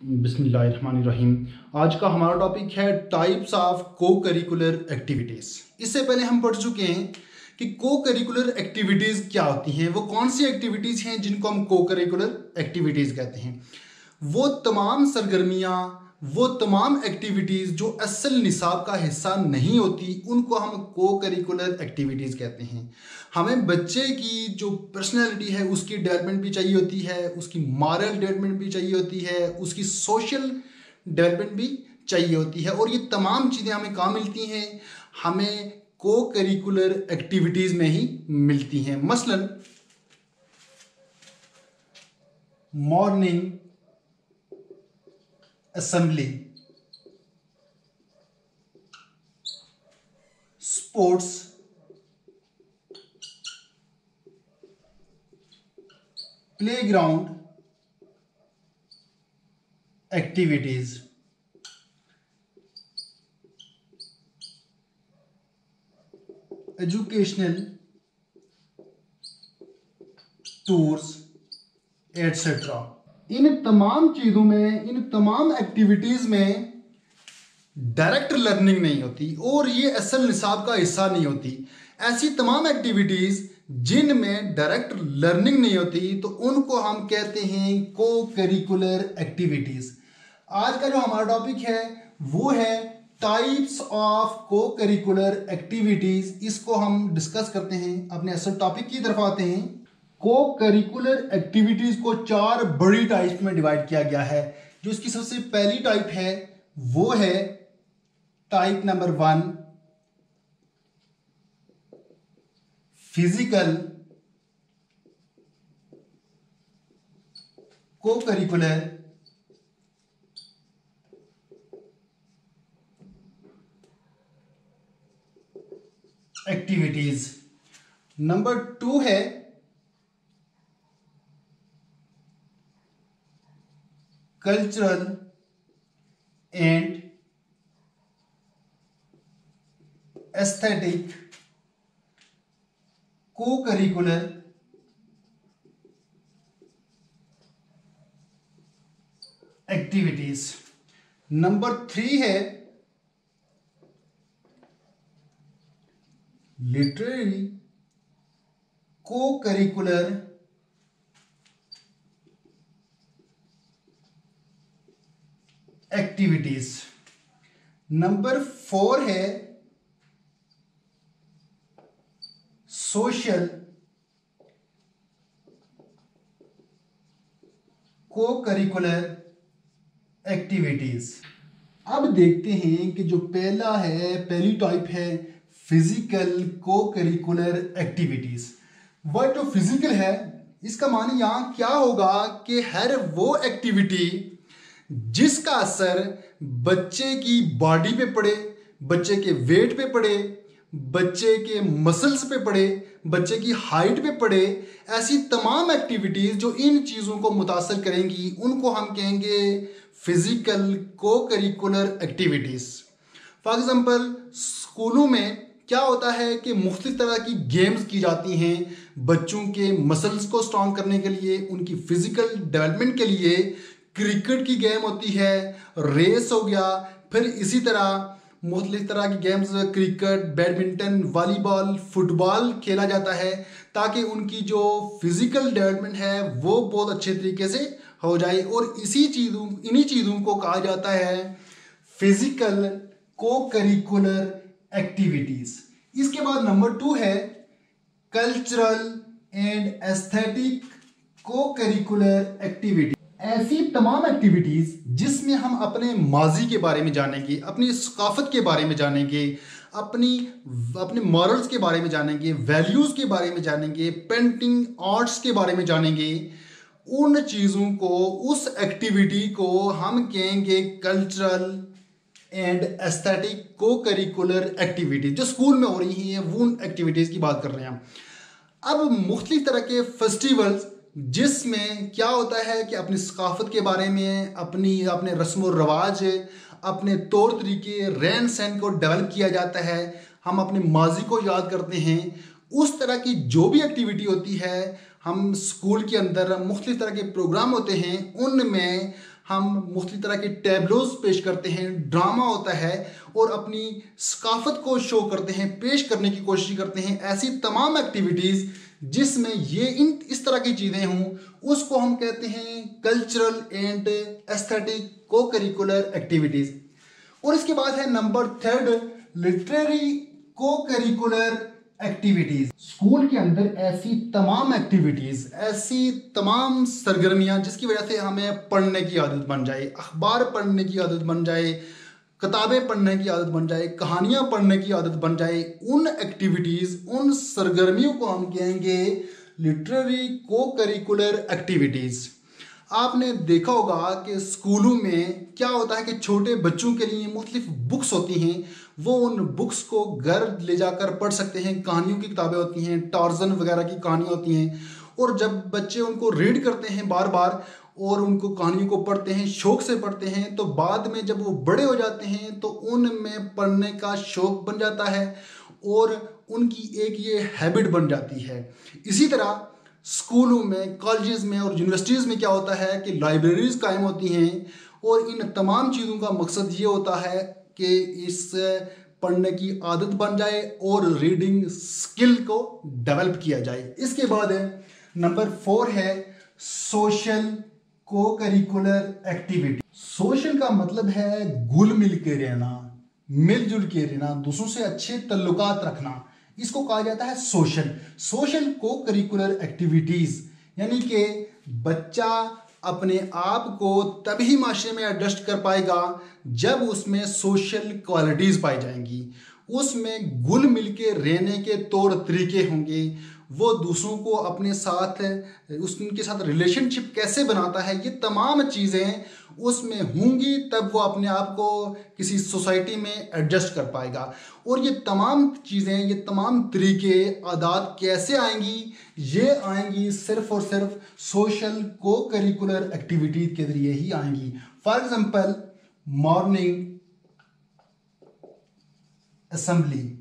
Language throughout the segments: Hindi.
बिस्मिल्लाहिर्रहमानिर्रहीम। आज का हमारा टॉपिक है टाइप्स ऑफ को करिकुलर एक्टिविटीज़। इससे पहले हम पढ़ चुके हैं कि को करिकुलर एक्टिविटीज़ क्या होती हैं, वो कौन सी एक्टिविटीज़ हैं जिनको हम को करिकुलर एक्टिविटीज़ कहते हैं। वो तमाम सरगर्मियाँ, वो तमाम एक्टिविटीज़ जो असल निसाब का हिस्सा नहीं होती, उनको हम को करिकुलर एक्टिविटीज़ कहते हैं। हमें बच्चे की जो पर्सनैलिटी है उसकी डेवलपमेंट भी चाहिए होती है, उसकी मॉरल डेवलपमेंट भी चाहिए होती है, उसकी सोशल डेवलपमेंट भी चाहिए होती है। और ये तमाम चीज़ें हमें कहाँ मिलती हैं? हमें को करिकुलर एक्टिविटीज़ में ही मिलती हैं। मसलन morning assembly, sports, playground activities, educational tours etcetera. इन तमाम चीज़ों में, इन तमाम एक्टिविटीज़ में डायरेक्ट लर्निंग नहीं होती और ये असल निसाब का हिस्सा नहीं होती। ऐसी तमाम एक्टिविटीज़ जिनमें डायरेक्ट लर्निंग नहीं होती तो उनको हम कहते हैं को करिकुलर एक्टिविटीज़। आज का जो हमारा टॉपिक है वो है टाइप्स ऑफ को करिकुलर एक्टिविटीज़। इसको हम डिस्कस करते हैं, अपने असल टॉपिक की तरफ आते हैं। को करिकुलर एक्टिविटीज़ को 4 बड़ी टाइप में डिवाइड किया गया है। जो इसकी सबसे पहली टाइप है वो है टाइप नंबर 1, फिजिकल को करिकुलर एक्टिविटीज। नंबर 2 है कल्चरल एंड एस्थेटिक को करिकुलर एक्टिविटीज। नंबर 3 है लिटरेरी को करिकुलर एक्टिविटीज। नंबर 4 है सोशल को करिकुलर एक्टिविटीज। अब देखते हैं कि जो पहली टाइप है फिजिकल को करिकुलर एक्टिविटीज। वह जो फिजिकल है इसका माने यहाँ क्या होगा कि हर वो एक्टिविटी जिसका असर बच्चे की बॉडी पे पड़े, बच्चे के वेट पे पड़े, बच्चे के मसल्स पे पड़े, बच्चे की हाइट पे पड़े, ऐसी तमाम एक्टिविटीज जो इन चीज़ों को मुतासर करेंगी उनको हम कहेंगे फिजिकल को करिकुलर एक्टिविटीज। फॉर एग्जाम्पल स्कूलों में क्या होता है कि मुख्तलिफ तरह की गेम्स की जाती हैं बच्चों के मसल्स को स्ट्रॉन्ग करने के लिए, उनकी फिजिकल डेवलपमेंट के लिए। क्रिकेट की गेम होती है, रेस हो गया, फिर इसी तरह मुख्तलिफ तरह की games cricket, badminton, volleyball, football खेला जाता है ताकि उनकी जो फिजिकल डेवलपमेंट है वो बहुत अच्छे तरीके से हो जाए। और इन्हीं चीज़ों को कहा जाता है फिजिकल को करिकुलर एक्टिविटीज। इसके बाद नंबर 2 है कल्चरल एंड एस्थेटिक को करिकुलर एक्टिविटी। ऐसी तमाम एक्टिविटीज जिसमें हम अपने माजी के बारे में जानेंगे, अपनी सकाफत के बारे में जानेंगे, अपने मॉरल्स के बारे में जानेंगे, वैल्यूज़ के बारे में जानेंगे, पेंटिंग आर्ट्स के बारे में जानेंगे। उन चीज़ों को, उस एक्टिविटी को हम कहेंगे कल्चरल एंड एस्थेटिक को करिकुलर एक्टिविटीज। जो स्कूल में हो रही हैं वो उन एक्टिविटीज़ की बात कर रहे हैं। अब मुख्तलिफ तरह के फेस्टिवल्स जिसमें क्या होता है कि अपनी सकाफत के बारे में, अपने रस्म व रवाज, अपने तौर तरीके, रहन सहन को डेवलप किया जाता है, हम अपने माजी को याद करते हैं। उस तरह की जो भी एक्टिविटी होती है, हम स्कूल के अंदर मुख्तलिफ तरह के प्रोग्राम होते हैं, उनमें हम मुख्तलिफ तरह के टैबलोज पेश करते हैं, ड्रामा होता है और अपनी सकाफत को शो करते हैं, पेश करने की कोशिश करते हैं। ऐसी तमाम एक्टिविटीज़ जिसमें ये इस तरह की चीज़ें हों उसको हम कहते हैं कल्चरल एंड एस्थेटिक को करिकुलर एक्टिविटीज़। और इसके बाद है नंबर 3 लिटरेरी को करिकुलर एक्टिविटीज। स्कूल के अंदर ऐसी तमाम एक्टिविटीज, ऐसी तमाम सरगर्मियां जिसकी वजह से हमें पढ़ने की आदत बन जाए, अखबार पढ़ने की आदत बन जाए, किताबें पढ़ने की आदत बन जाए, कहानियां पढ़ने की आदत बन जाए, उन एक्टिविटीज, उन सरगर्मियों को हम कहेंगे लिटरेरी को करिकुलर एक्टिविटीज। आपने देखा होगा कि स्कूलों में क्या होता है कि छोटे बच्चों के लिए मुख्तलिफ बुक्स होती हैं, वो उन बुक्स को घर ले जाकर पढ़ सकते हैं। कहानियों की किताबें होती हैं, टार्जन वगैरह की कहानियाँ होती हैं, और जब बच्चे उनको रीड करते हैं बार बार और उनको कहानियों को पढ़ते हैं, शौक से पढ़ते हैं, तो बाद में जब वो बड़े हो जाते हैं तो उनमें पढ़ने का शौक बन जाता है और उनकी एक ये हैबिट बन जाती है। इसी तरह स्कूलों में, कॉलेजेस में और यूनिवर्सिटीज़ में क्या होता है कि लाइब्रेरीज कायम होती हैं और इन तमाम चीज़ों का मकसद ये होता है कि इससे पढ़ने की आदत बन जाए और रीडिंग स्किल को डेवलप किया जाए। इसके बाद है नंबर 4 है सोशल को करिकुलर एक्टिविटी। सोशल का मतलब है घुल मिल के रहना, मिलजुल के रहना, दूसरों से अच्छे तल्लुकात रखना, इसको कहा जाता है सोशल। सोशल को करिकुलर एक्टिविटीज, यानी कि बच्चा अपने आप को तभी माशरे में एडजस्ट कर पाएगा जब उसमें सोशल क्वालिटीज पाई जाएंगी, उसमें घुल मिल के रहने के तौर तरीके होंगे, वो दूसरों को अपने साथ उनके साथ रिलेशनशिप कैसे बनाता है, ये तमाम चीज़ें उसमें होंगी, तब वो अपने आप को किसी सोसाइटी में एडजस्ट कर पाएगा। और ये तमाम चीज़ें, ये तमाम तरीके, आदत कैसे आएंगी? ये आएंगी सिर्फ और सिर्फ सोशल को करिकुलर एक्टिविटीज के जरिए ही आएंगी। For example morning assembly.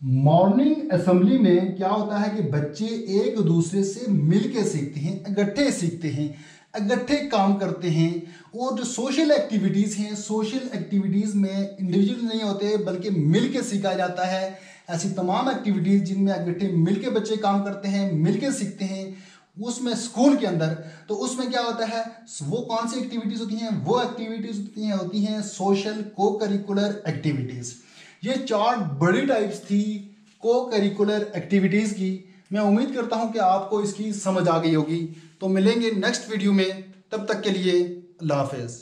Morning assembly में क्या होता है कि बच्चे एक दूसरे से मिलके सीखते हैं, इकट्ठे सीखते हैं, इकट्ठे काम करते हैं। और जो सोशल एक्टिविटीज़ हैं, सोशल एक्टिविटीज़ में इंडिविजुअल नहीं होते बल्कि मिलके सीखा जाता है। ऐसी तमाम एक्टिविटीज़ जिनमें इकट्ठे मिलके बच्चे काम करते हैं, मिलके सीखते हैं, उसमें स्कूल के अंदर, तो उसमें क्या होता है, वो कौन सी एक्टिविटीज़ होती हैं? वो एक्टिविटीज़ होती हैं सोशल को करिकुलर एक्टिविटीज़। ये 4 बड़ी टाइप्स थी को करिकुलर एक्टिविटीज़ की। मैं उम्मीद करता हूं कि आपको इसकी समझ आ गई होगी। तो मिलेंगे नेक्स्ट वीडियो में, तब तक के लिए अल्लाह हाफ़िज़।